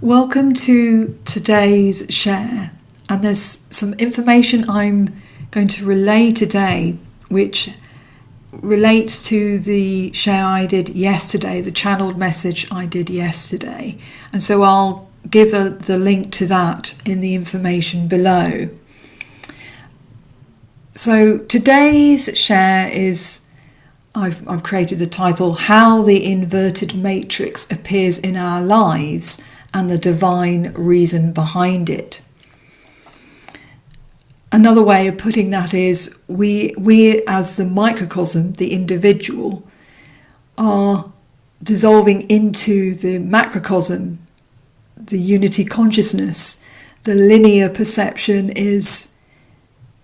Welcome to today's share, and there's some information I'm going to relay today which relates to the share I did yesterday, the channeled message I did yesterday, and so I'll give the link to that in the information below. So today's share is, I've created the title, How the Inverted Matrix Appears in Our Lives and the Divine Reason Behind It. Another way of putting that is we as the microcosm, the individual, are dissolving into the macrocosm, the unity consciousness. The linear perception is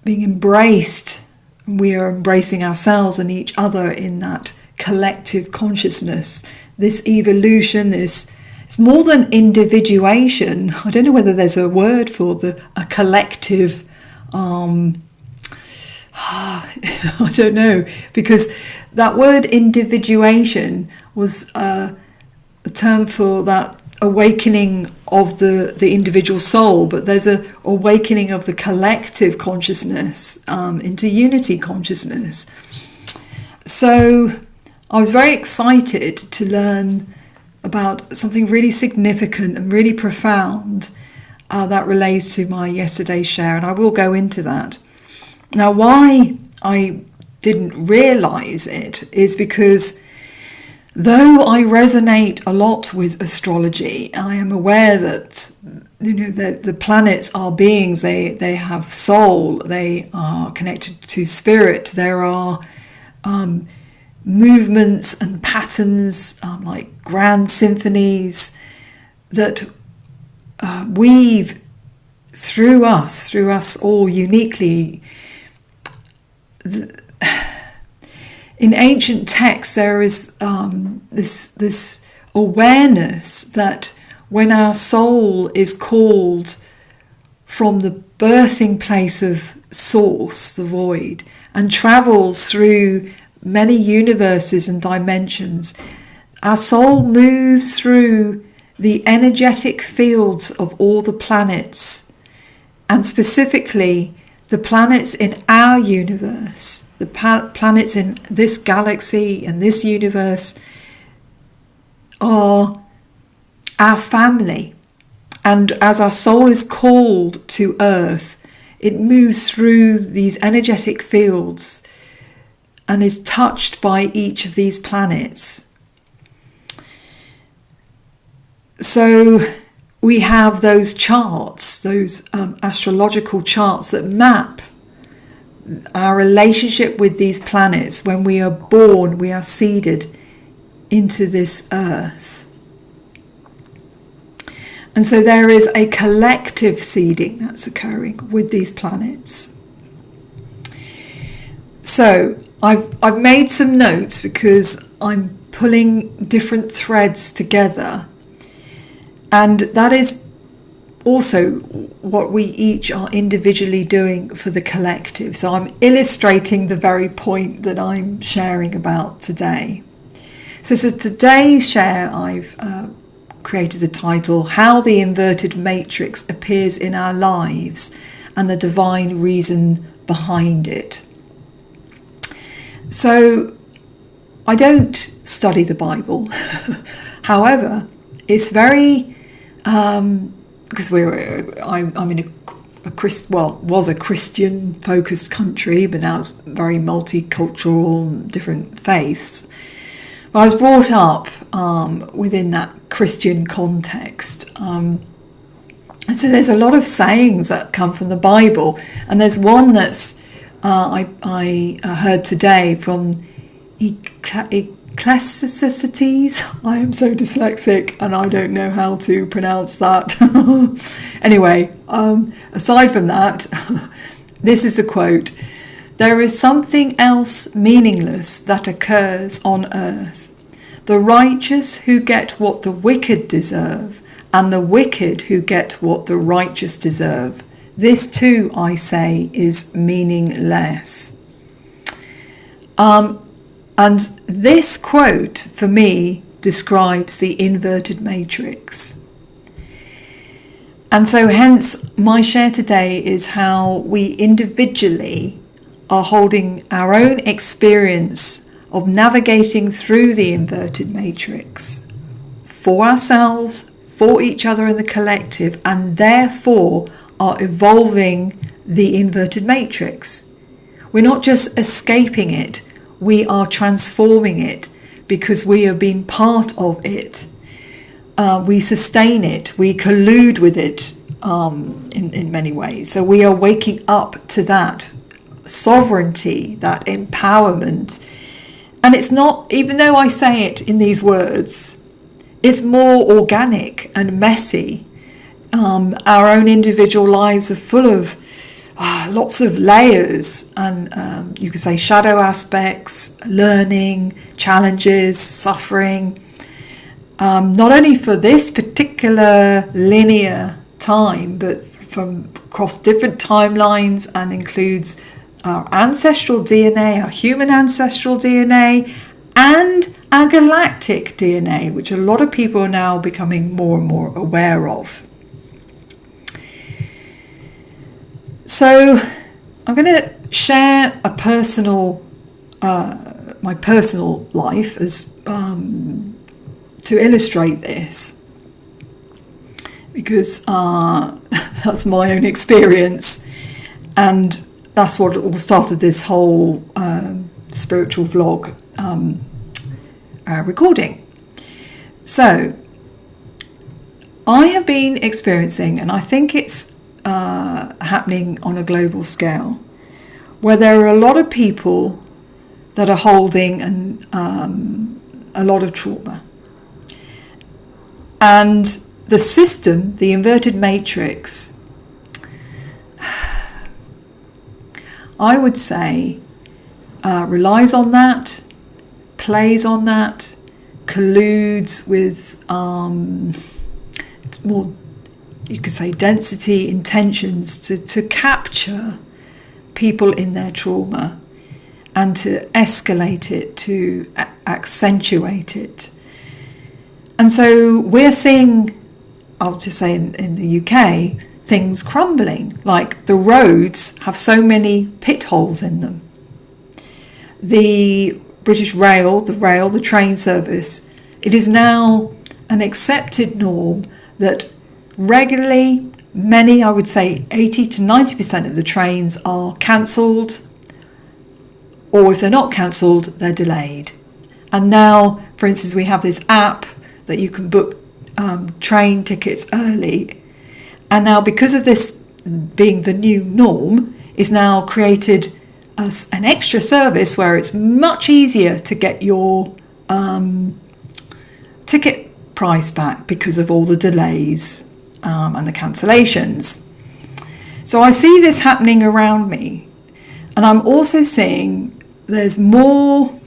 being embraced. We are embracing ourselves and each other in that collective consciousness. This evolution, it's more than individuation. I don't know whether there's a word for a collective. I don't know, because that word individuation was a term for that awakening of the individual soul, but there's a awakening of the collective consciousness into unity consciousness. So I was very excited to learn about something really significant and really profound that relates to my yesterday's share, and I will go into that. Now, why I didn't realise it is because though I resonate a lot with astrology, I am aware that the planets are beings. They have soul. They are connected to spirit. There are movements and patterns like grand symphonies that weave through us all uniquely. In ancient texts, there is this awareness that when our soul is called from the birthing place of source, the void, and travels through many universes and dimensions, our soul moves through the energetic fields of all the planets, and specifically the planets in our universe, the planets in this galaxy and this universe are our family. And as our soul is called to Earth, it moves through these energetic fields and is touched by each of these planets. So we have those charts, those astrological charts that map our relationship with these planets. When we are born, we are seeded into this earth. And so there is a collective seeding that's occurring with these planets. So I've made some notes because I'm pulling different threads together. And that is also what we each are individually doing for the collective. So I'm illustrating the very point that I'm sharing about today. So today's share, I've created the title, How the Inverted Matrix Appears in Our Lives and the Divine Reason Behind It. So I don't study the Bible. However, it's very because I'm in was a Christian focused country, but now it's very multicultural, different faiths. But I was brought up within that Christian context, and so there's a lot of sayings that come from the Bible, and there's one that's I heard today from Ecclesiastes. I am so dyslexic and I don't know how to pronounce that. Anyway, aside from that, this is the quote: "There is something else meaningless that occurs on earth. The righteous who get what the wicked deserve, and the wicked who get what the righteous deserve. This too, I say, is meaningless." And this quote, for me, describes the inverted matrix. And so hence my share today is how we individually are holding our own experience of navigating through the inverted matrix for ourselves, for each other in the collective, and therefore are evolving the inverted matrix. We're not just escaping it, we are transforming it because we have been part of it. We sustain it, we collude with it in many ways. So we are waking up to that sovereignty, that empowerment. And it's not, even though I say it in these words, it's more organic and messy. Our own individual lives are full of lots of layers and you could say shadow aspects, learning, challenges, suffering. Not only for this particular linear time, but from across different timelines, and includes our ancestral DNA, our human ancestral DNA, and our galactic DNA, which a lot of people are now becoming more and more aware of. So I'm going to share a personal, my personal life as to illustrate this, because that's my own experience, and that's what all started this whole spiritual vlog recording. So I have been experiencing, and I think it's happening on a global scale, where there are a lot of people that are holding a lot of trauma. And the system, the inverted matrix, I would say, relies on that, plays on that, colludes with more, you could say, density intentions to capture people in their trauma and to escalate it, to accentuate it. And so we're seeing, I'll just say in the UK, things crumbling, like the roads have so many pit holes in them. The British Rail, the train service, it is now an accepted norm that regularly, many, I would say 80 to 90% of the trains are cancelled, or if they're not cancelled, they're delayed. And now, for instance, we have this app that you can book train tickets early. And now, because of this being the new norm, is now created as an extra service where it's much easier to get your ticket price back because of all the delays and the cancellations. So I see this happening around me. And I'm also seeing there's more,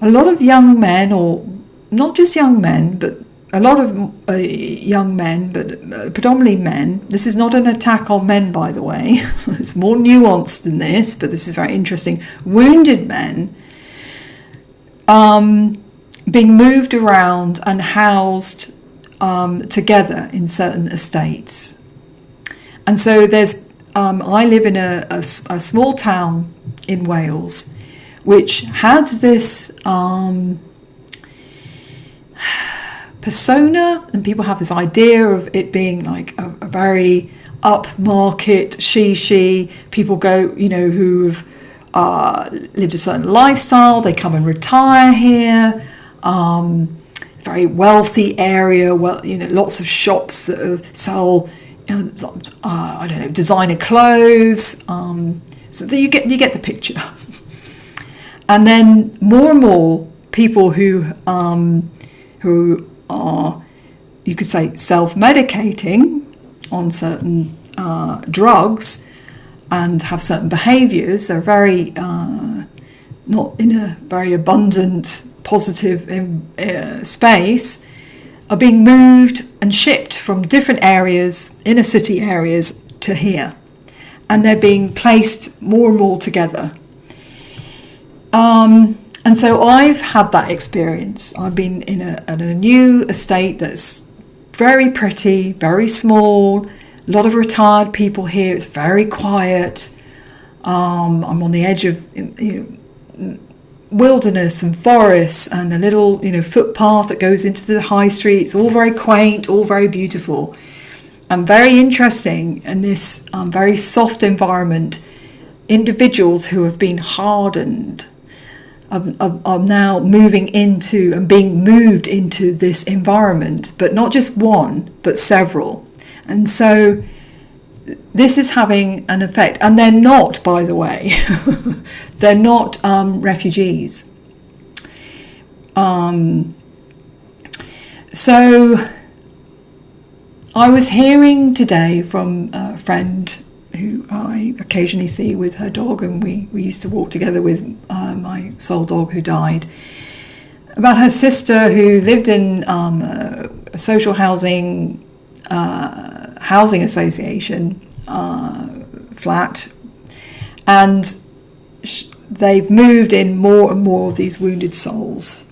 a lot of young men, or not just young men, but a lot of young men, but predominantly men. This is not an attack on men, by the way. It's more nuanced than this, but this is very interesting. Wounded men being moved around and housed together in certain estates. And so there's, I live in a small town in Wales, which had this persona, and people have this idea of it being like a very upmarket, she, people go, who've lived a certain lifestyle, they come and retire here. Very wealthy area, lots of shops that sell, designer clothes. So you get the picture. And then more and more people who are, you could say, self-medicating on certain drugs and have certain behaviours, are very not in a very abundant, positive space, are being moved and shipped from different areas, inner city areas, to here. And they're being placed more and more together. And so I've had that experience. I've been in a new estate that's very pretty, very small, a lot of retired people here. It's very quiet. I'm on the edge of wilderness and forests, and a little footpath that goes into the high street. It's all very quaint, all very beautiful, and very interesting. In this very soft environment, individuals who have been hardened are now moving into and being moved into this environment, but not just one, but several. And so this is having an effect. And they're not, by the way, they're not refugees. So I was hearing today from a friend who I occasionally see with her dog, and we used to walk together with my soul dog who died, about her sister who lived in a social housing association flat, and they've moved in more and more of these wounded souls,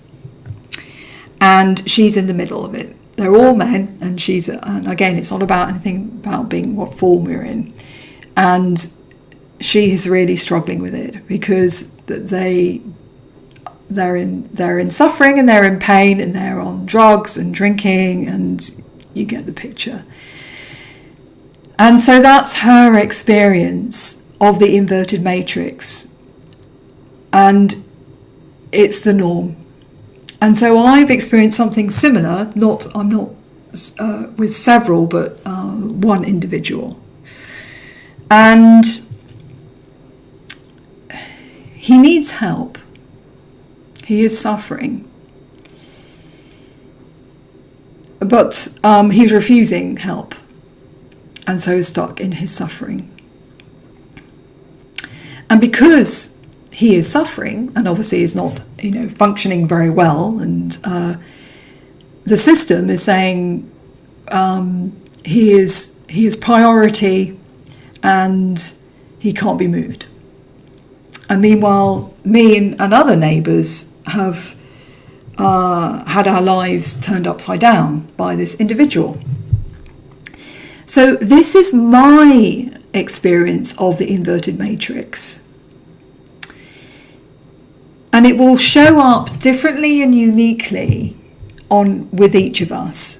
and she's in the middle of it. They're all men, and and again, it's not about anything about being what form we're in. And she is really struggling with it because they're in suffering, and they're in pain, and they're on drugs and drinking, and you get the picture. And so that's her experience of the inverted matrix, and it's the norm. And so I've experienced something similar. I'm not with several, but one individual. And he needs help. He is suffering. But he's refusing help, and so is stuck in his suffering. And because he is suffering, and obviously is not, functioning very well, and the system is saying he is priority, and he can't be moved. And meanwhile, me and other neighbours have had our lives turned upside down by this individual. So this is my experience of the inverted matrix. And it will show up differently and uniquely with each of us.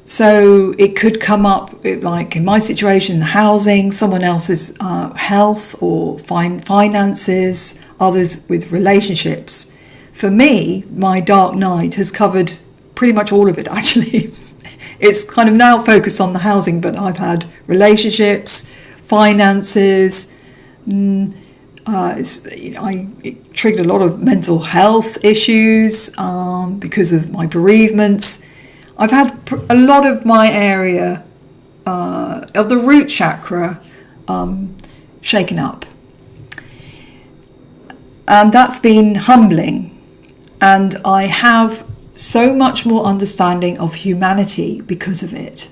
So it could come up, like in my situation, housing, someone else's health or finances, others with relationships. For me, my dark night has covered pretty much all of it, actually. It's kind of now focused on the housing, but I've had relationships, finances. It triggered a lot of mental health issues because of my bereavements. I've had a lot of my area of the root chakra shaken up. And that's been humbling. And I have so much more understanding of humanity because of it.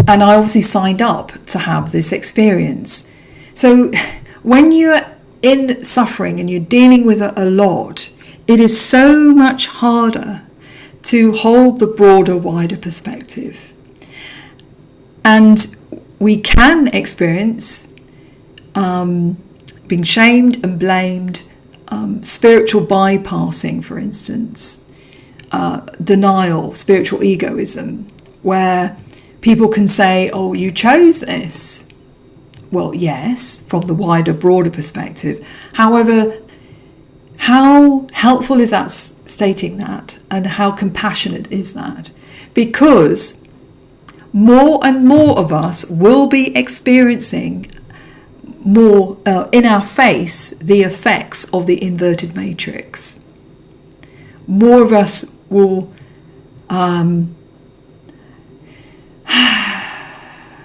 And I obviously signed up to have this experience. So when you're in suffering and you're dealing with a lot, it is so much harder to hold the broader, wider perspective. And we can experience being shamed and blamed, spiritual bypassing, for instance, denial, spiritual egoism, where people can say, oh, you chose this. Well, yes, from the wider, broader perspective. However, how helpful is that stating that, and how compassionate is that? Because more and more of us will be experiencing more in our face the effects of the inverted matrix. More of us will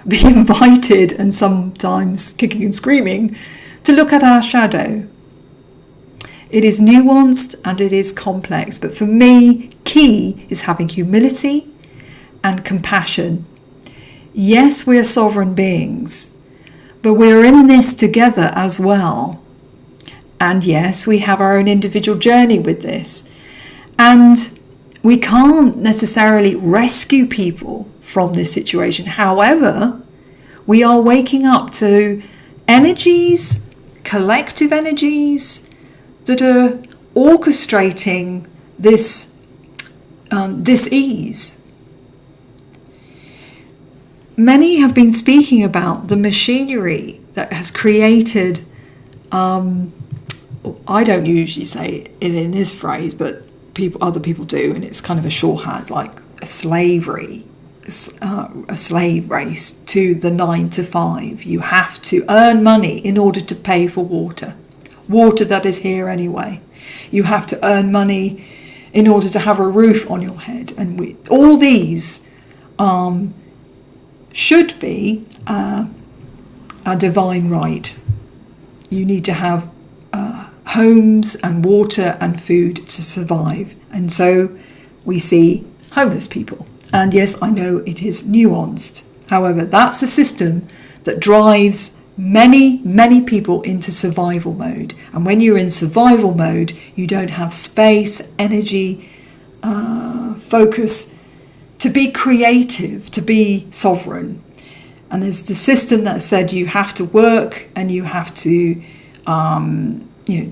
be invited, and sometimes kicking and screaming, to look at our shadow. It is nuanced and it is complex, but for me, key is having humility and compassion. Yes, we are sovereign beings, but we're in this together as well. And yes, we have our own individual journey with this. And we can't necessarily rescue people from this situation. However, we are waking up to energies, collective energies, that are orchestrating this dis-ease. Many have been speaking about the machinery that has created, I don't usually say it in this phrase, but other people do, and it's kind of a shorthand, like a slave race to the 9 to 5. You have to earn money in order to pay for water that is here anyway. You have to earn money in order to have a roof on your head, and all these should be a divine right. You need to have homes and water and food to survive. And so we see homeless people. And yes, I know it is nuanced. However, that's the system that drives many, many people into survival mode. And when you're in survival mode, you don't have space, energy, focus to be creative, to be sovereign. And there's the system that said you have to work and you have to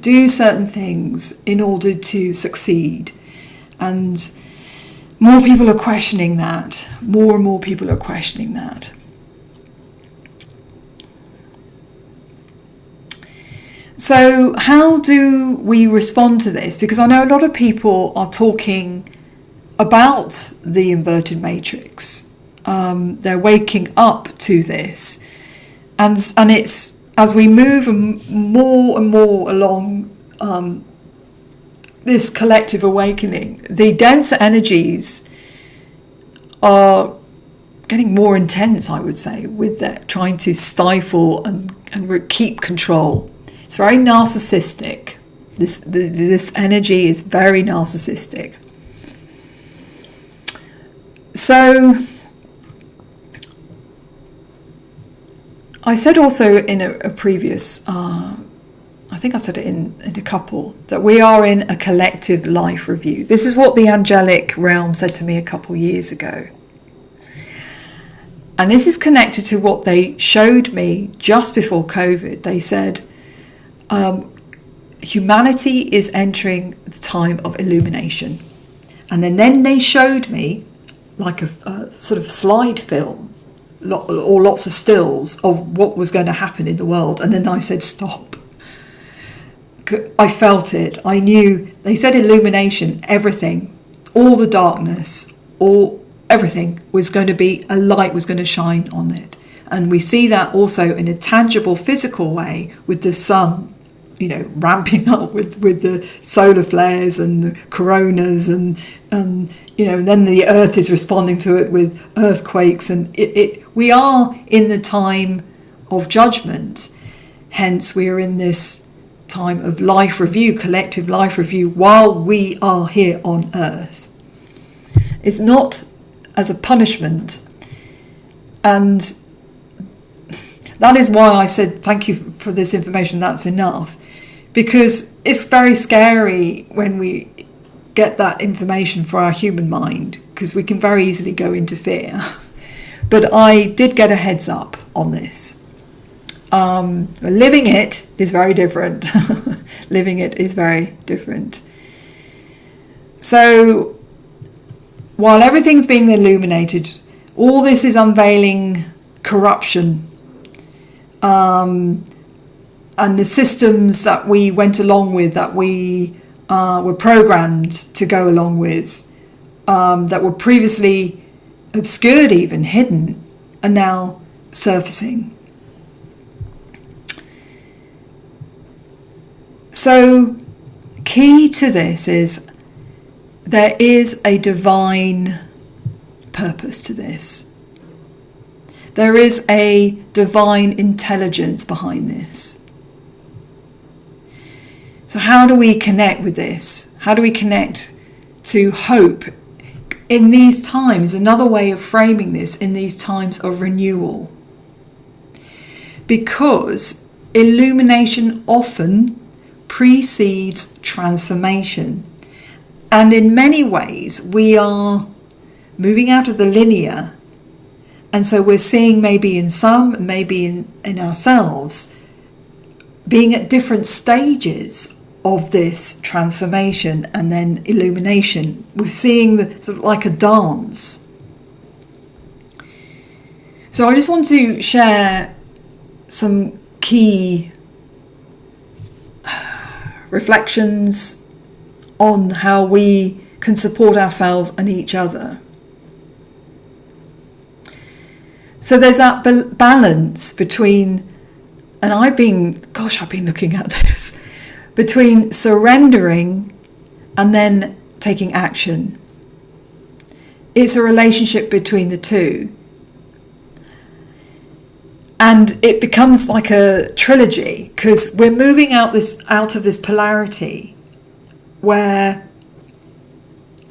do certain things in order to succeed. And more people are questioning that. More and more people are questioning that. So how do we respond to this? Because I know a lot of people are talking about the inverted matrix. They're waking up to this. And it's, as we move more and more along this collective awakening, the denser energies are getting more intense, I would say, with that trying to stifle and keep control. It's very narcissistic. This energy is very narcissistic. So I said also in a previous, I think I said it in a couple, that we are in a collective life review. This is what the angelic realm said to me a couple years ago. And this is connected to what they showed me just before COVID. They said, humanity is entering the time of illumination. And then they showed me like a sort of slide film, or lots of stills of what was going to happen in the world. And then I said, stop. I felt it. I knew. They said illumination, everything, all the darkness, everything was going to be, a light was going to shine on it. And we see that also in a tangible physical way with the sun, ramping up with the solar flares and the coronas and then the earth is responding to it with earthquakes, and we are in the time of judgment. Hence we are in this time of life review, collective life review, while we are here on earth. It's not as a punishment, and that is why I said thank you for this information, that's enough, because it's very scary when we get that information for our human mind, because we can very easily go into fear. But I did get a heads up on this. Living it is very different. Living it is very different. So while everything's being illuminated, all this is unveiling corruption, and the systems that we went along with, that we were programmed to go along with, that were previously obscured, even hidden, are now surfacing. So key to this is there is a divine purpose to this. There is a divine intelligence behind this. So how do we connect with this? How do we connect to hope in these times? Another way of framing this, in these times of renewal. Because illumination often precedes transformation. And in many ways, we are moving out of the linear. And so we're seeing maybe in some, maybe in ourselves, being at different stages of this transformation and then illumination. We're seeing the sort of like a dance. So I just want to share some key reflections on how we can support ourselves and each other. So there's that balance between, and I've been looking at this, between surrendering and then taking action. It's a relationship between the two. And it becomes like a trilogy, because we're moving out of this polarity where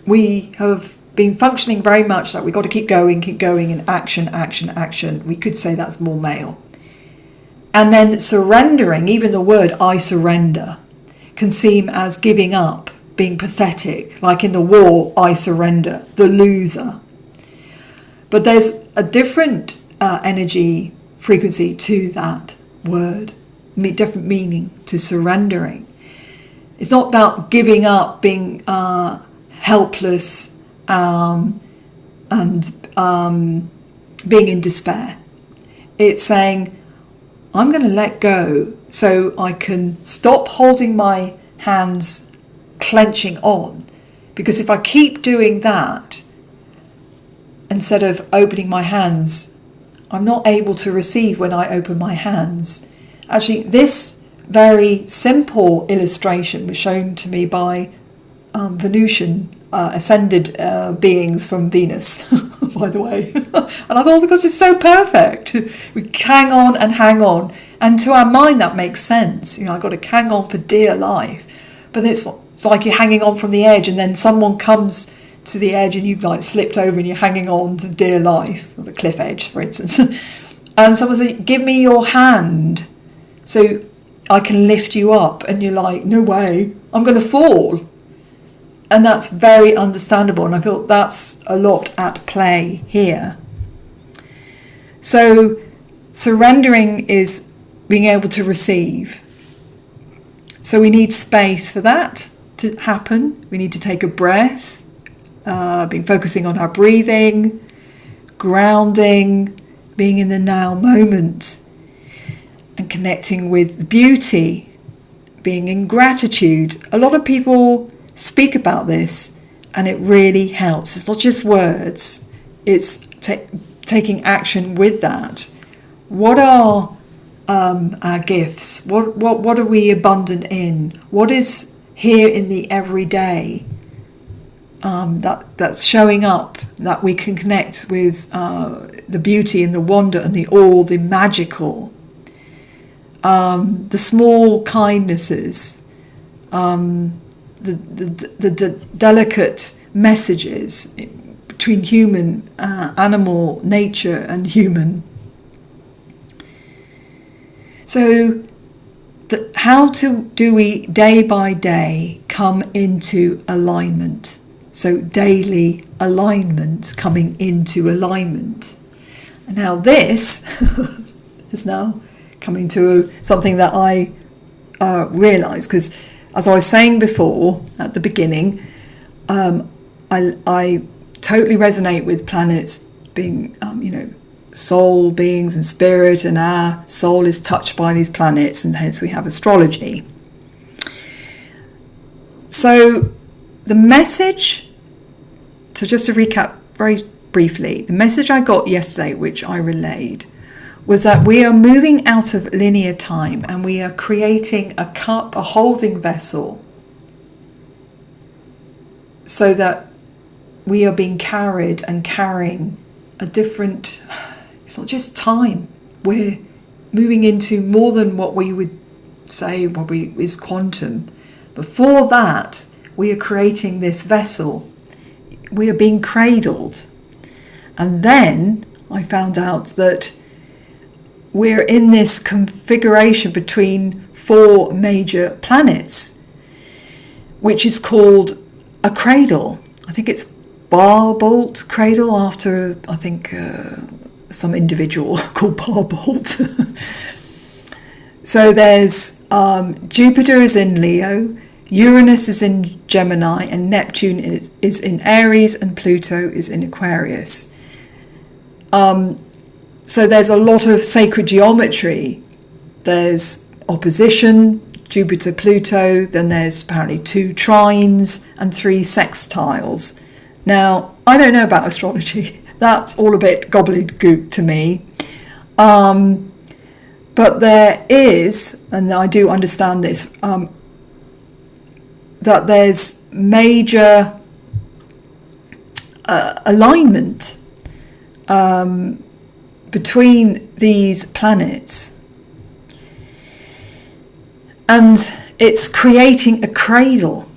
we have been functioning very much like we've got to keep going, and action. We could say that's more male. And then surrendering, even the word I surrender, can seem as giving up, being pathetic, like in the war, I surrender, the loser. But there's a different energy frequency to that word, different meaning to surrendering. It's not about giving up, being helpless and being in despair. It's saying, I'm going to let go so I can stop holding my hands clenching on. Because if I keep doing that, instead of opening my hands, I'm not able to receive when I open my hands. Actually, this very simple illustration was shown to me by Venusian ascended beings from Venus, by the way. And I thought, because it's so perfect, we hang on and hang on. And to our mind, that makes sense. I've got to hang on for dear life. But it's like you're hanging on from the edge, and then someone comes to the edge and you've like slipped over and you're hanging on to dear life, or the cliff edge, for instance. And someone says, give me your hand so I can lift you up. And you're like, no way, I'm going to fall. And that's very understandable. And I feel that's a lot at play here. So surrendering is being able to receive. So we need space for that to happen. We need to take a breath. Been focusing on our breathing, grounding, being in the now moment, and connecting with beauty, being in gratitude. A lot of people speak about this, and it really helps. It's not just words, it's taking action with that. What are our gifts? What are we abundant in? What is here in the everyday? That's showing up, that we can connect with the beauty and the wonder and the awe, the magical, the small kindnesses, the delicate messages between human, animal, nature and human. So how do we day by day come into alignment? So daily alignment, coming into alignment. And now this is now coming to something that I realise, because as I was saying before at the beginning, I totally resonate with planets being, soul beings and spirit, and our soul is touched by these planets, and hence we have astrology. So the message, so just to recap very briefly, the message I got yesterday, which I relayed, was that we are moving out of linear time and we are creating a cup, a holding vessel, so that we are being carried and carrying a different, it's not just time, we're moving into more than what we would say is quantum. Before that, we are creating this vessel. We are being cradled. And then I found out that we're in this configuration between 4 major planets, which is called a cradle. I think it's Barbolt cradle, after, I think, some individual called Barbolt. So there's Jupiter is in Leo, Uranus is in Gemini, and Neptune is in Aries, and Pluto is in Aquarius. So there's a lot of sacred geometry. There's opposition, Jupiter, Pluto, then there's apparently 2 trines and 3 sextiles. Now, I don't know about astrology. That's all a bit gobbledygook to me. But there is, and I do understand this, that there's major alignment between these planets. And it's creating a cradle.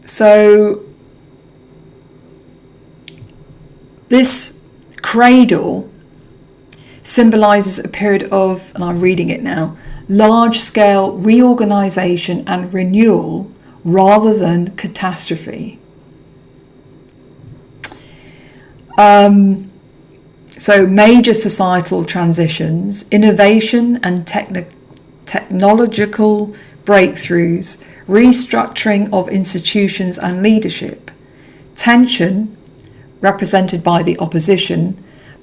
So this cradle symbolizes a period of, and I'm reading it now, large-scale reorganization and renewal rather than catastrophe. So major societal transitions, innovation and technological breakthroughs, restructuring of institutions and leadership, tension represented by the opposition,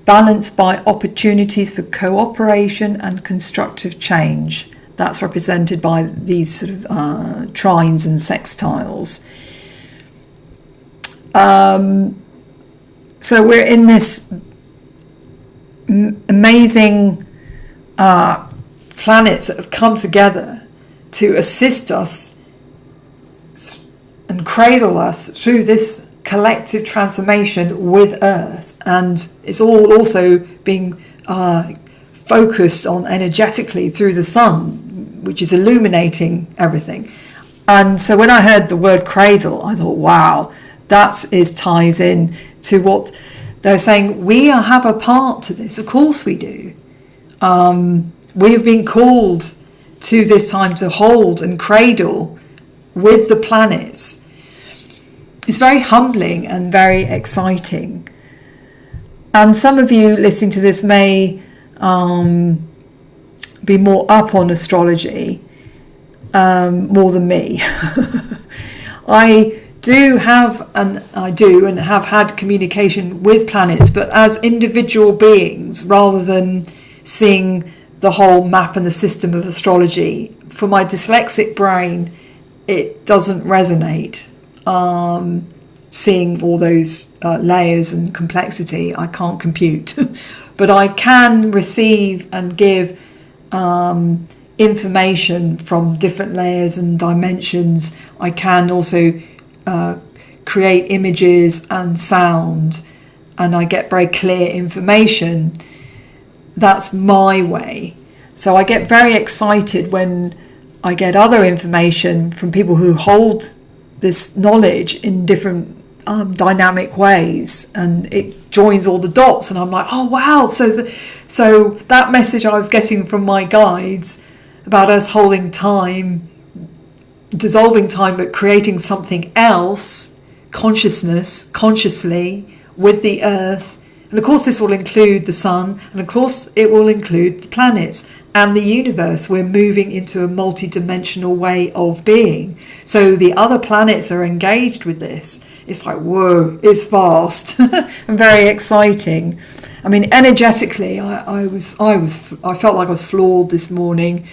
balanced by opportunities for cooperation and constructive change. That's represented by these sort of trines and sextiles. So we're in this amazing planets that have come together to assist us and cradle us through this collective transformation with Earth. And it's all also being focused on energetically through the sun, which is illuminating everything. And so when I heard the word cradle, I thought, wow, that ties in to what they're saying. We have a part to this. Of course we do. We have been called to this time to hold and cradle with the planets. It's very humbling and very exciting. And some of you listening to this may be more up on astrology, more than me. I do and have had communication with planets, but as individual beings rather than seeing the whole map and the system of astrology. For my dyslexic brain, it doesn't resonate. Seeing all those layers and complexity, I can't compute. But I can receive and give information from different layers and dimensions. I can also create images and sound, and I get very clear information. That's my way. So I get very excited when I get other information from people who hold this knowledge in different dynamic ways, and it joins all the dots, and I'm like, oh wow. So that message I was getting from my guides about us holding time, dissolving time, but creating something else, consciously with the earth. And of course this will include the sun, and of course it will include the planets and the universe. We're moving into a multi-dimensional way of being. So the other planets are engaged with this. It's like, whoa, it's vast and very exciting. I mean, energetically, I felt like I was floored this morning.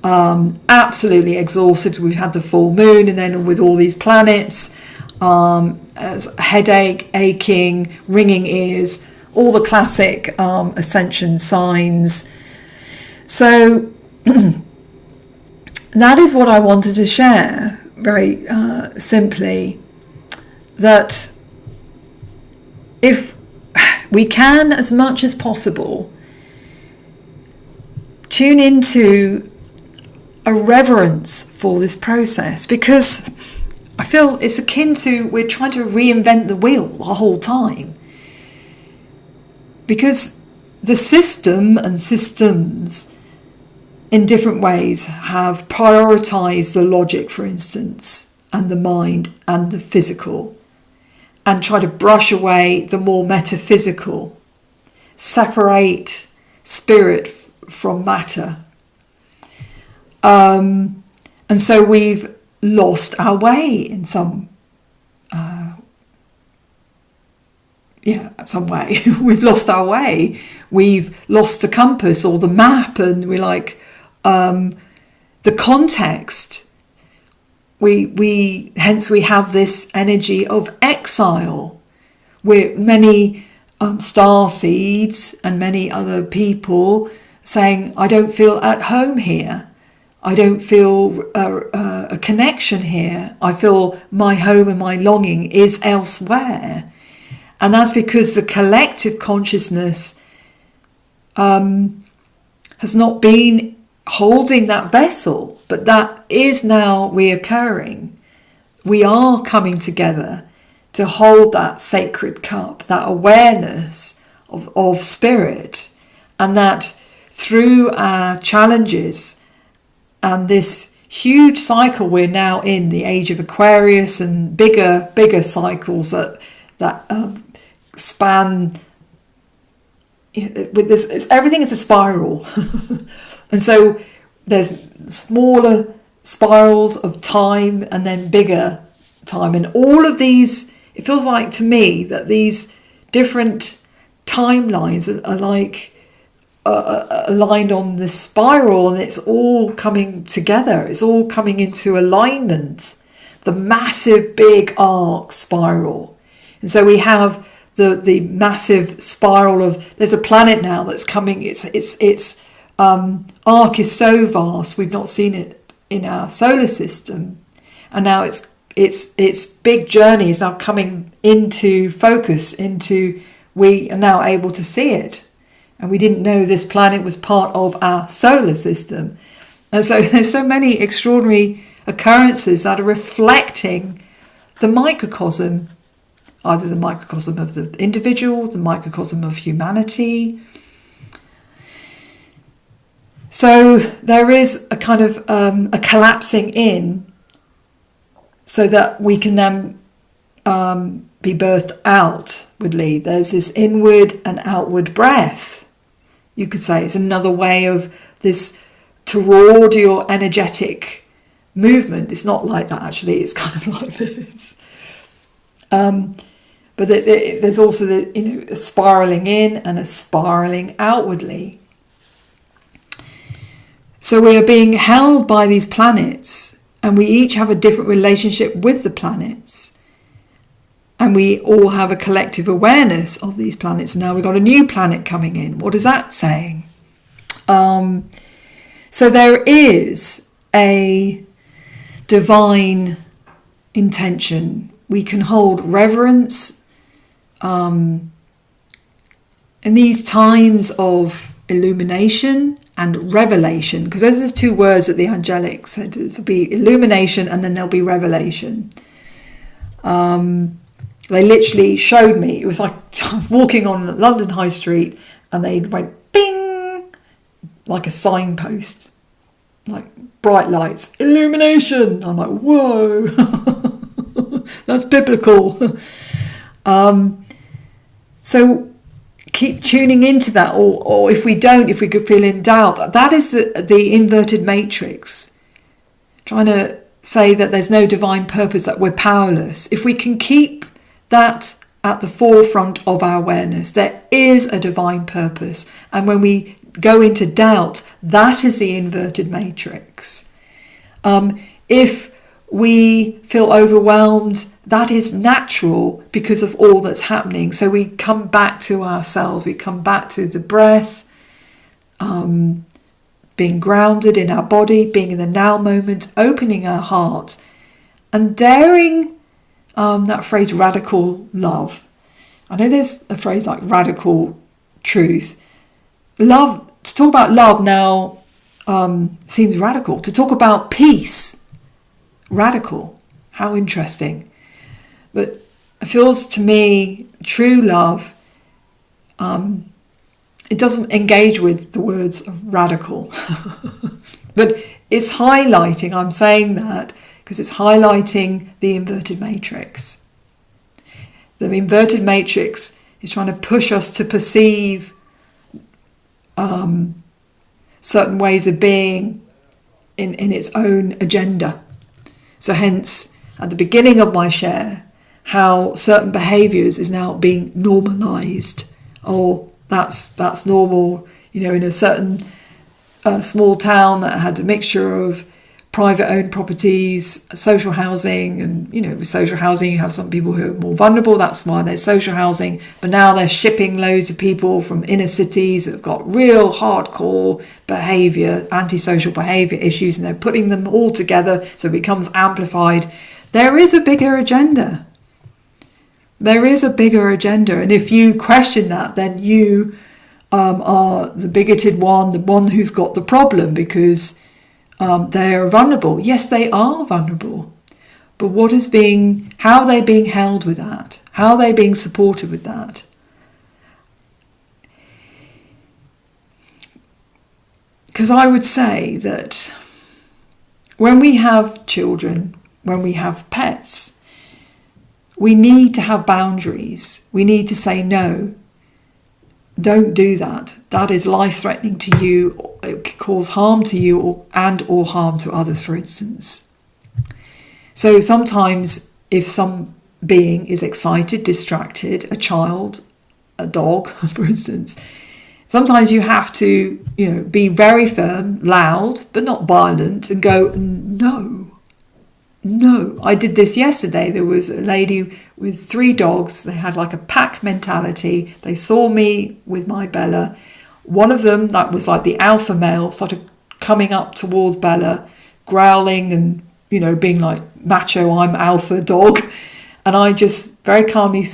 Absolutely exhausted. We've had the full moon, and then with all these planets, headache, aching, ringing ears, all the classic ascension signs. So that is what I wanted to share, very simply, that if we can, as much as possible, tune into a reverence for this process, because I feel it's akin to we're trying to reinvent the wheel the whole time. Because the system and systems in different ways have prioritized the logic, for instance, and the mind and the physical, and try to brush away the more metaphysical, separate spirit from matter. And so we've lost our way in some way. We've lost our way. We've lost the compass or the map, and we're like, the context. Hence we have this energy of exile, where many star seeds and many other people saying, I don't feel at home here. I don't feel a connection here. I feel my home and my longing is elsewhere. And that's because the collective consciousness has not been holding that vessel, but that is now reoccurring. We are coming together to hold that sacred cup, that awareness of spirit, and that through our challenges and this huge cycle we're now in, the age of Aquarius, and bigger cycles that span, with this, everything is a spiral. And so there's smaller spirals of time and then bigger time, and all of these, it feels like to me that these different timelines are like aligned on this spiral, and it's all coming together, it's all coming into alignment, the massive big arc spiral. And so we have the massive spiral of, there's a planet now that's coming, its arc is so vast, we've not seen it in our solar system, and now its big journey is now coming into focus, we are now able to see it, and we didn't know this planet was part of our solar system. And so there's so many extraordinary occurrences that are reflecting the microcosm, either the microcosm of the individual, the microcosm of humanity. So there is a kind of a collapsing in, so that we can then be birthed outwardly. There's this inward and outward breath. You could say it's another way of this toroidal energetic movement. It's not like that actually, it's kind of like this. But there's also a spiraling in and a spiraling outwardly. So we are being held by these planets, and we each have a different relationship with the planets. And we all have a collective awareness of these planets. Now we've got a new planet coming in. What is that saying? So there is a divine intention. We can hold reverence in these times of illumination and revelation, because those are the two words that the angelic said. It'll be illumination and then there'll be revelation. They literally showed me, it was like I was walking on London High Street and they went bing, like a signpost, like bright lights, illumination. I'm like, whoa, that's biblical. So keep tuning into that, or if we could feel in doubt, that is the inverted matrix, trying to say that there's no divine purpose, that we're powerless. If we can keep that at the forefront of our awareness, there is a divine purpose, and when we go into doubt, that is the inverted matrix. If we feel overwhelmed, that is natural because of all that's happening. So we come back to ourselves, we come back to the breath, being grounded in our body, being in the now moment, opening our heart, and daring that phrase radical love. I know there's a phrase like radical truth. Love, to talk about love now seems radical. To talk about peace, radical. How interesting. But it feels to me, true love, it doesn't engage with the words of radical. But it's highlighting, I'm saying that because it's highlighting the inverted matrix. The inverted matrix is trying to push us to perceive certain ways of being in its own agenda. So hence, at the beginning of my share, how certain behaviours is now being normalised. Or that's normal, in a certain small town that had a mixture of private owned properties, social housing, and with social housing you have some people who are more vulnerable, that's why there's social housing, but now they're shipping loads of people from inner cities that have got real hardcore behaviour, antisocial behaviour issues, and they're putting them all together so it becomes amplified. There is a bigger agenda. There is a bigger agenda, and if you question that, then you are the bigoted one, the one who's got the problem, because they are vulnerable. Yes, they are vulnerable. But how are they being held with that? How are they being supported with that? Because I would say that when we have children, when we have pets, we need to have boundaries. We need to say no. Don't do that. That is life-threatening to you. It could cause harm to you or harm to others, for instance. So sometimes if some being is excited, distracted, a child, a dog, for instance, sometimes you have to, be very firm, loud, but not violent, and go, no. I did this yesterday. There was a lady with 3 dogs. They had like a pack mentality. They saw me with my Bella. One of them, that was like the alpha male, started coming up towards Bella, growling and, being like macho, I'm alpha dog. And I just very calmly,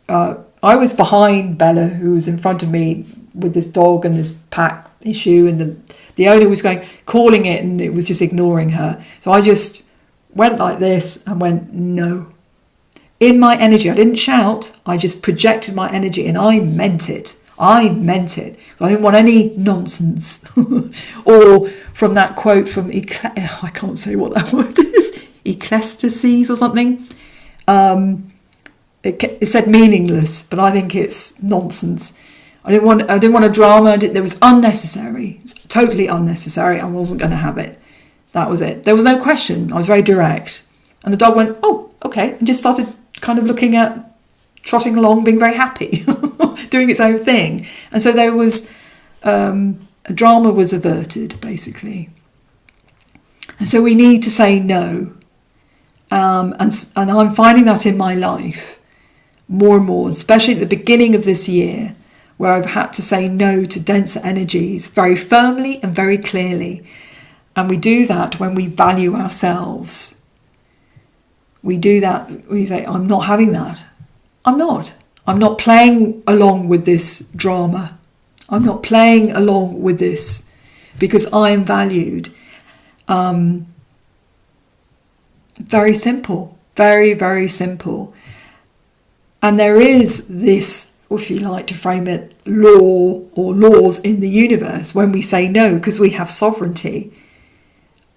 I was behind Bella, who was in front of me with this dog and this pack issue. And the owner was calling it, and it was just ignoring her. So I just went like this and went, no. In my energy, I didn't shout, I just projected my energy, and I meant it. I didn't want any nonsense. Or from that quote from, I can't say what that word is, Ecclesiastes or something. It said meaningless, but I think it's nonsense. I didn't want a drama. It was unnecessary. It's totally unnecessary. I wasn't going to have it. That was it. There was no question. I was very direct. And the dog went, oh, okay, and just started kind of trotting along, being very happy, doing its own thing. And so there was, a drama was averted, basically. And so we need to say no. And I'm finding that in my life more and more, especially at the beginning of this year, where I've had to say no to denser energies very firmly and very clearly. And we do that when we value ourselves. We do that, we say, I'm not having that. I'm not playing along with this drama. I'm not playing along with this because I am valued. Very simple, very, very simple. And there is this, if you like to frame it, law or laws in the universe when we say no, because we have sovereignty.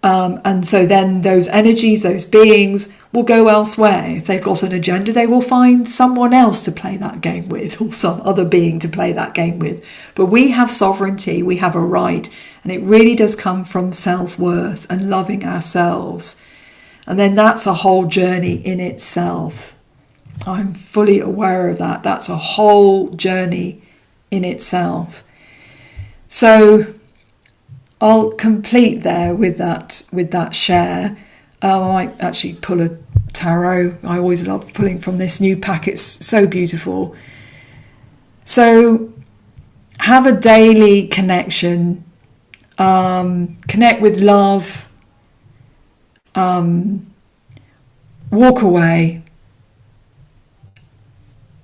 And so then those energies, those beings will go elsewhere. If they've got an agenda, they will find someone else to play that game with, or some other being to play that game with. But we have sovereignty, we have a right, and it really does come from self-worth and loving ourselves. And then that's a whole journey in itself. I'm fully aware of that. That's a whole journey in itself. So I'll complete there with that share. I might actually pull a tarot. I always love pulling from this new pack. It's so beautiful. So have a daily connection. Connect with love. Walk away.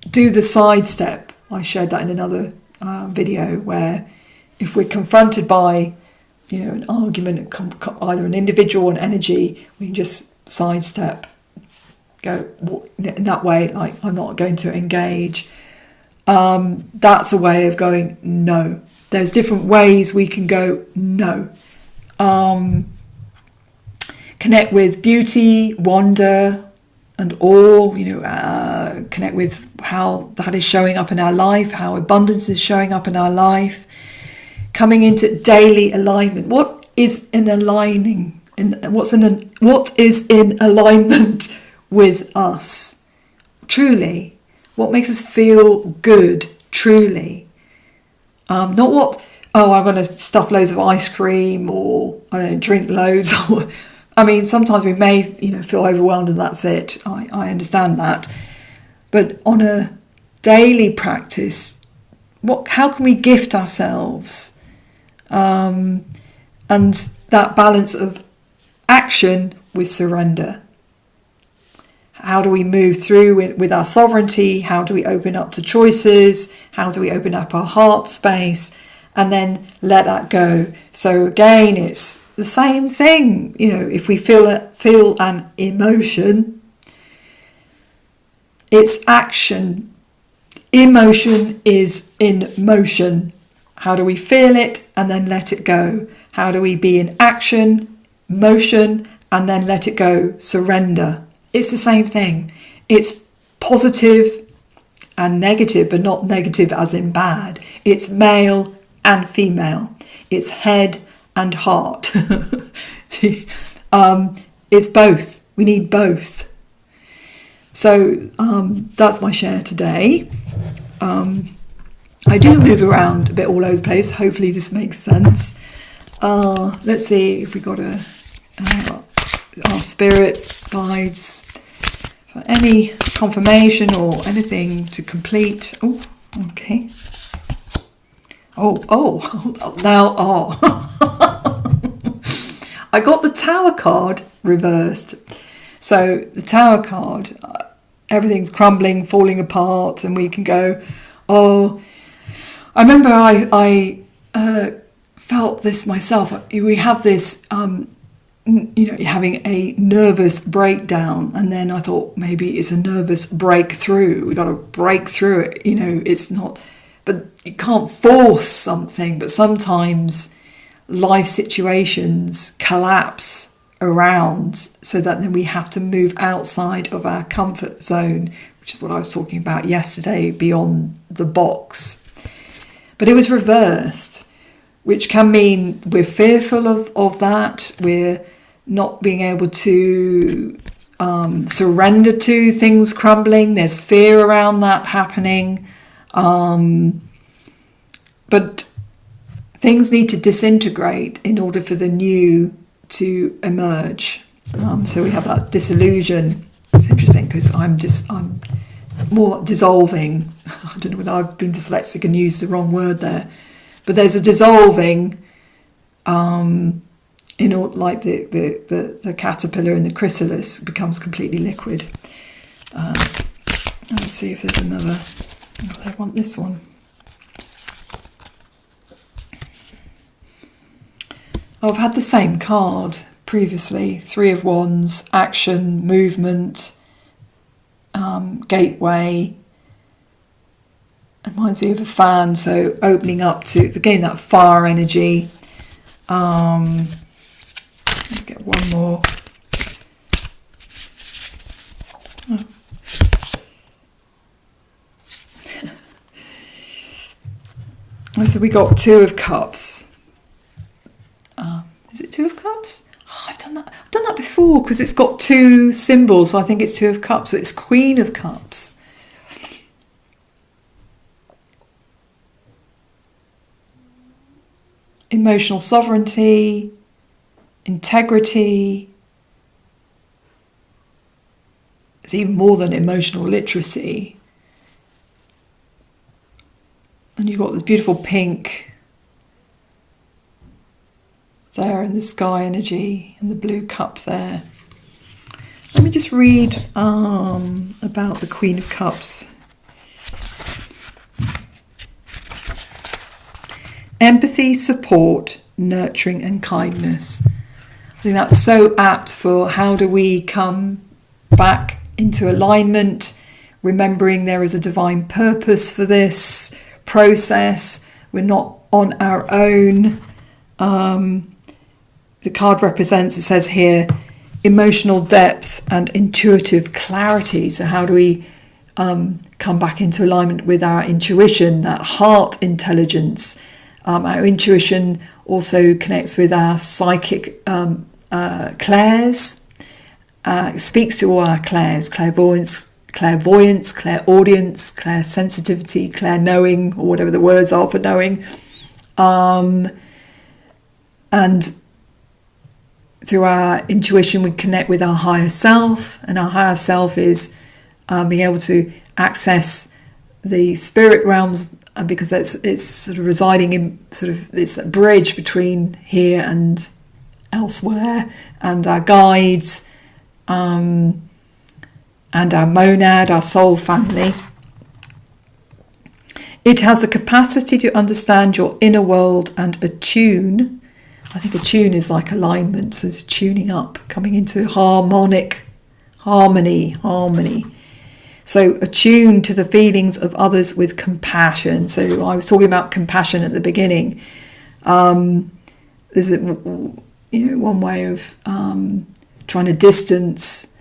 Do the sidestep. I shared that in another video, where if we're confronted by an argument, either an individual or an energy, we can just sidestep, go in that way, like I'm not going to engage. That's a way of going no. There's different ways we can go no. connect with beauty, wonder, and awe. Connect with how that is showing up in our life, how abundance is showing up in our life. Coming into daily alignment. What is in alignment with us? Truly, what makes us feel good? Truly, not what. Oh, I'm going to stuff loads of ice cream, or I don't know, drink loads. I mean, sometimes we may, feel overwhelmed, and that's it. I understand that, but on a daily practice, how can we gift ourselves, and that balance of action with surrender? How do we move through with our sovereignty? How do we open up to choices? How do we open up our heart space and then let that go? So again, it's the same thing. If we feel an emotion, it's action. Emotion is in motion. How do we feel it and then let it go? How do we be in action, motion, and then let it go? Surrender. It's the same thing. It's positive and negative, but not negative as in bad. It's male and female. It's head and heart. It's both. We need both. So that's my share today. I do move around a bit all over the place. Hopefully this makes sense. Let's see if we got our spirit guides for any confirmation or anything to complete. Oh, okay. I got the Tower card reversed. So the Tower card, everything's crumbling, falling apart, and we can go, I remember I felt this myself. We have this, having a nervous breakdown, and then I thought maybe it's a nervous breakthrough. We got to break through it. It's not, but you can't force something. But sometimes life situations collapse around, so that then we have to move outside of our comfort zone, which is what I was talking about yesterday, beyond the box. But it was reversed, which can mean we're fearful of that. We're not being able to surrender to things crumbling. There's fear around that happening. But things need to disintegrate in order for the new to emerge. So we have that disillusion. It's interesting because I'm more dissolving. I don't know whether I've been dyslexic and used the wrong word there. But there's a dissolving, like the caterpillar in the chrysalis becomes completely liquid. Let's see if there's another. I want this one. I've had the same card previously. 3 of Wands, action, movement, gateway. It reminds me of a fan, so opening up to, again, that fire energy. Let's get one more. So we got 2 of Cups. Is it 2 of Cups? Oh, I've done that before because it's got 2 symbols. So I think it's 2 of Cups. So it's Queen of Cups. Emotional sovereignty, integrity. It's even more than emotional literacy. And you've got this beautiful pink there in the sky energy and the blue cup there. Let me just read about the Queen of Cups. Empathy, support, nurturing and kindness. I think that's so apt for how do we come back into alignment, remembering there is a divine purpose for this process. We're not on our own. the card represents, it says here, emotional depth and intuitive clarity. So how do we come back into alignment with our intuition, that heart intelligence? Our intuition also connects with our psychic clairs, speaks to all our clairs, clairvoyance, clairaudience, clairsensitivity, clairknowing, or whatever the words are for knowing. And through our intuition, we connect with our higher self, and our higher self is being able to access the spirit realms, because it's sort of residing in sort of it's a bridge between here and elsewhere, and our guides, and our monad, our soul family. It has the capacity to understand your inner world and attune. I think attune is like alignment, so it's tuning up, coming into harmony. So attune to the feelings of others with compassion. So I was talking about compassion at the beginning. There's one way of trying to distance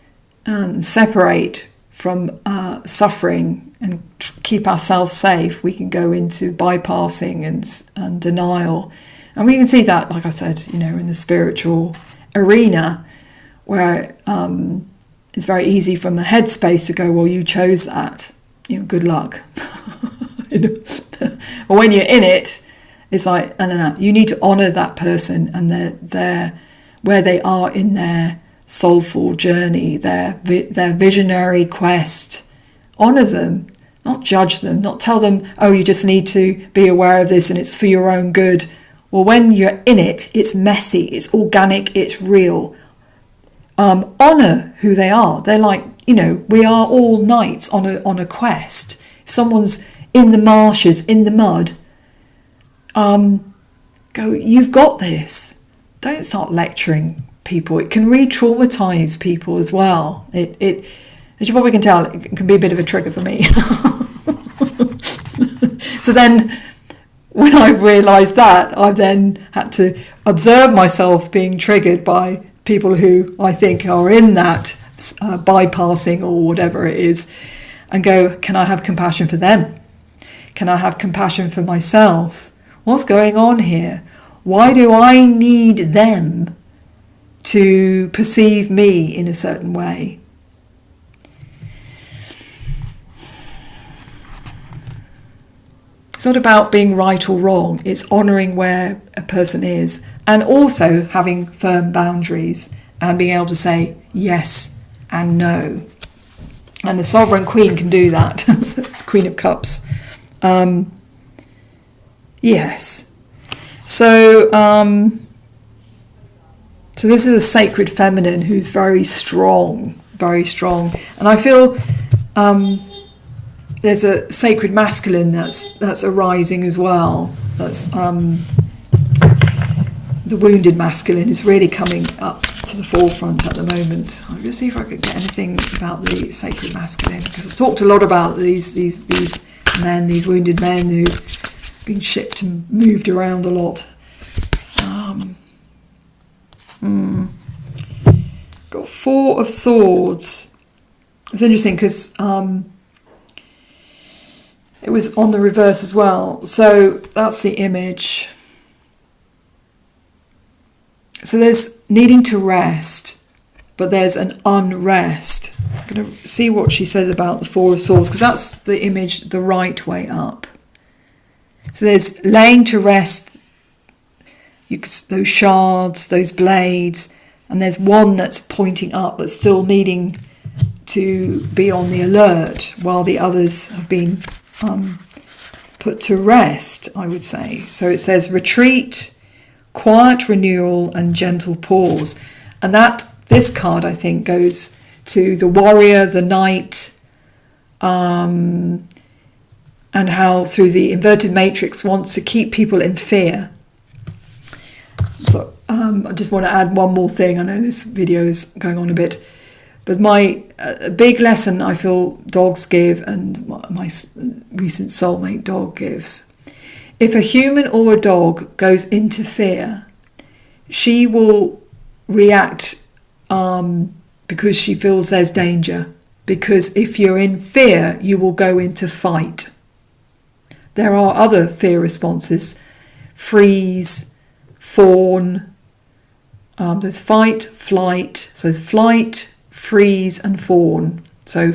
and separate from suffering and keep ourselves safe. We can go into bypassing and denial. And we can see that, like I said, in the spiritual arena, where it's very easy from a headspace to go, well, you chose that, good luck. But when you're in it, it's like, no, you need to honour that person and their where they are in their soulful journey, their visionary quest. Honour them, not judge them, not tell them, oh, you just need to be aware of this and it's for your own good. Well, when you're in it, it's messy, it's organic, it's real. Honour who they are. They're like, we are all knights on a quest. If someone's in the marshes, in the mud, go, you've got this. Don't start lecturing people. It can re-traumatise people as well. It as you probably can tell, it can be a bit of a trigger for me. So then, when I've realised that, I've then had to observe myself being triggered by people who I think are in that bypassing or whatever it is, and go, can I have compassion for them? Can I have compassion for myself? What's going on here? Why do I need them to perceive me in a certain way? It's not about being right or wrong. It's honouring where a person is, and also having firm boundaries and being able to say yes and no. And the Sovereign Queen can do that. Queen of Cups. Yes. So this is a sacred feminine who's very strong, very strong. And I feel there's a sacred masculine that's arising as well. That's the wounded masculine is really coming up to the forefront at the moment. I'll just see if I could get anything about the sacred masculine, because I've talked a lot about these men, these wounded men who've been shipped and moved around a lot. Got Four of Swords. It's interesting because it was on the reverse as well. So that's the image. So there's needing to rest, but there's an unrest. I'm going to see what she says about the Four of Swords, because that's the image the right way up. So there's laying to rest, those shards, those blades, and there's one that's pointing up but still needing to be on the alert while the others have been put to rest, I would say. So it says retreat, quiet renewal and gentle pause. And this card, I think, goes to the warrior, the knight, and how through the inverted matrix wants to keep people in fear. So I just want to add one more thing. I know this video is going on a bit, but my big lesson I feel dogs give, and my recent soulmate dog gives: if a human or a dog goes into fear, she will react because she feels there's danger. Because if you're in fear, you will go into fight. There are other fear responses: freeze, fawn. There's fight, flight. So flight, freeze, and fawn. So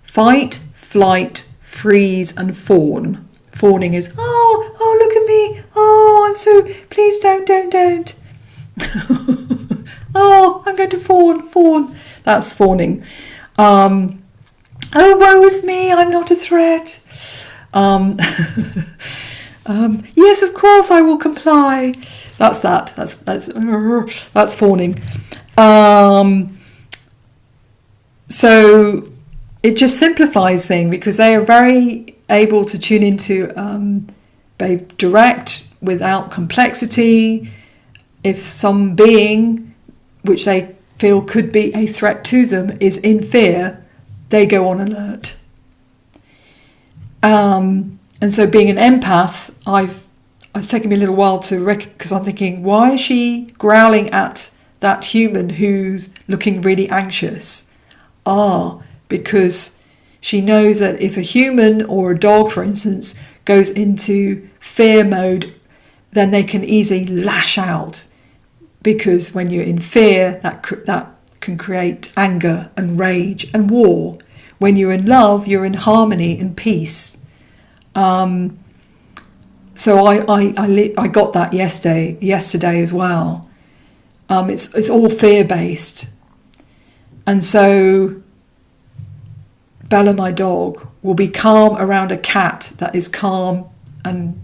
fight, flight, freeze, and fawn. Fawning is, oh, look at me. Oh, I'm so, please don't. Oh, I'm going to fawn. That's fawning. Oh, woe is me, I'm not a threat. Yes, of course I will comply. That's fawning. So it just simplifies things, because they are very able to tune into very direct, without complexity. If some being which they feel could be a threat to them is in fear, they go on alert. And so being an empath, it's taken me a little while to because I'm thinking, why is she growling at that human who's looking really anxious? Because she knows that if a human or a dog, for instance, goes into fear mode, then they can easily lash out. Because when you're in fear, that can create anger and rage and war. When you're in love, you're in harmony and peace. So I got that yesterday as well. It's all fear-based. And so Bella, my dog, will be calm around a cat that is calm and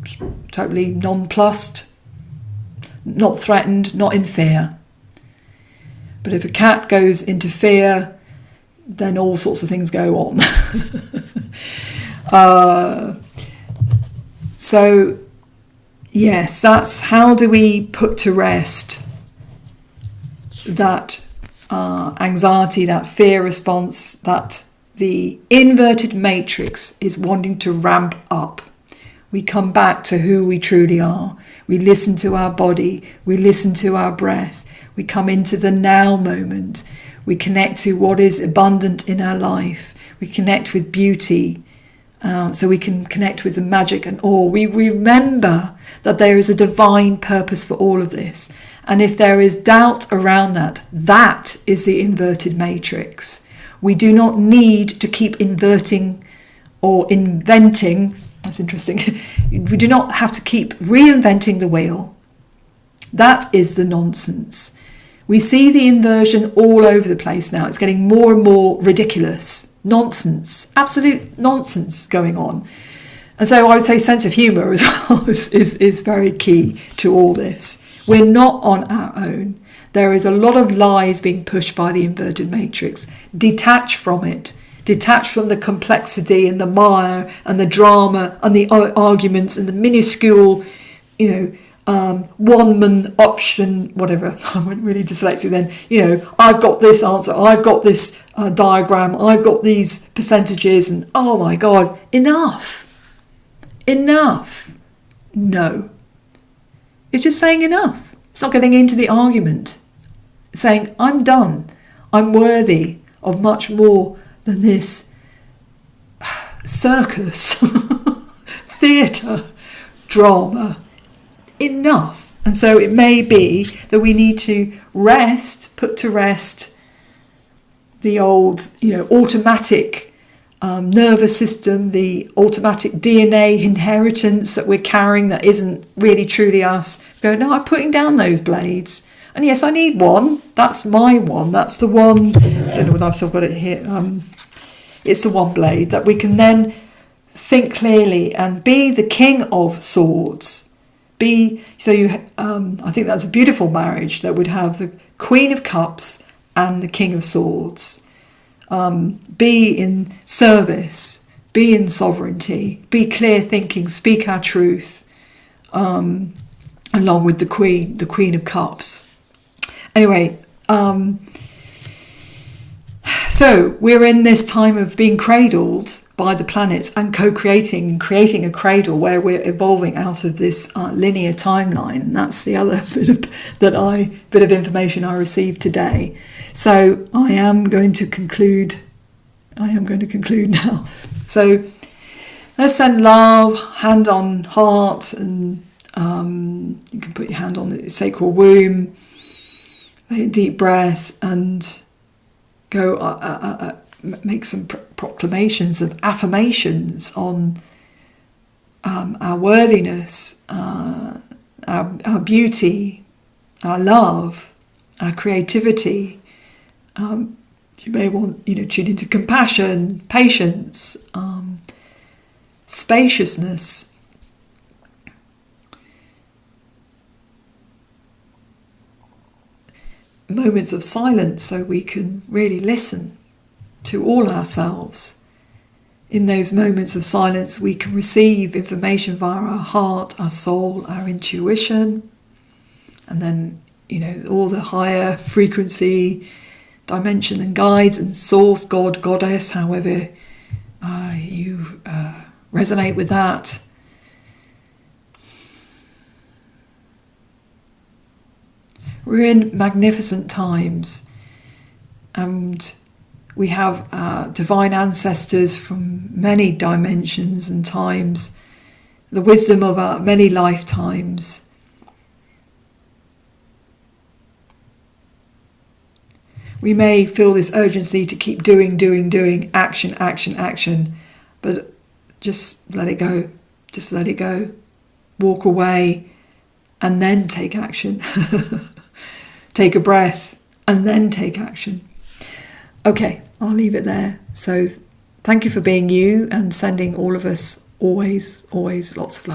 totally nonplussed, not threatened, not in fear. But if a cat goes into fear, then all sorts of things go on. So yes, that's how do we put to rest that anxiety, that fear response, that the inverted matrix is wanting to ramp up. We come back to who we truly are. We listen to our body. We listen to our breath. We come into the now moment. We connect to what is abundant in our life. We connect with beauty. So we can connect with the magic and awe. We remember that there is a divine purpose for all of this. And if there is doubt around that, that is the inverted matrix. We do not need to keep inverting or inventing. That's interesting. We do not have to keep reinventing the wheel. That is the nonsense. We see the inversion all over the place now. It's getting more and more ridiculous. Nonsense. Absolute nonsense going on. And so I would say sense of humour as well is very key to all this. We're not on our own. There is a lot of lies being pushed by the inverted matrix. Detach from it. Detach from the complexity and the mire and the drama and the arguments and the minuscule, one-man option, whatever. I'm really dyslexic then. I've got this answer. I've got this diagram. I've got these percentages. And oh my God, enough. No. It's just saying enough. It's not getting into the argument. It's saying, I'm done. I'm worthy of much more than this circus, theatre, drama. Enough. And so it may be that we need to put to rest the old, automatic nervous system, the automatic DNA inheritance that we're carrying that isn't really truly us. Go, no, I'm putting down those blades. And yes, I need one. That's my one. That's the one. I don't know whether I've still got it here. It's the one blade that we can then think clearly and be the king of swords. I think that's a beautiful marriage that would have the Queen of Cups and the King of Swords. Be in service, be in sovereignty, be clear thinking, speak our truth, along with the Queen of Cups. Anyway, so we're in this time of being cradled by the planets and co-creating and creating a cradle where we're evolving out of this linear timeline. And that's the other bit of information I received today. So I am going to conclude now. So let's send love, hand on heart, and you can put your hand on the sacral womb, take a deep breath, and go make some proclamations of affirmations on our worthiness, our beauty, our love, our creativity. You may want, tune into compassion, patience, spaciousness. Moments of silence so we can really listen to all ourselves. In those moments of silence, we can receive information via our heart, our soul, our intuition, and then, all the higher frequency dimension and guides and source, God, goddess, however you resonate with that. We're in magnificent times, and we have divine ancestors from many dimensions and times, the wisdom of our many lifetimes. We may feel this urgency to keep doing, action, but just let it go. Just let it go. Walk away and then take action. Take a breath and then take action. Okay, I'll leave it there. So thank you for being you and sending all of us always lots of love.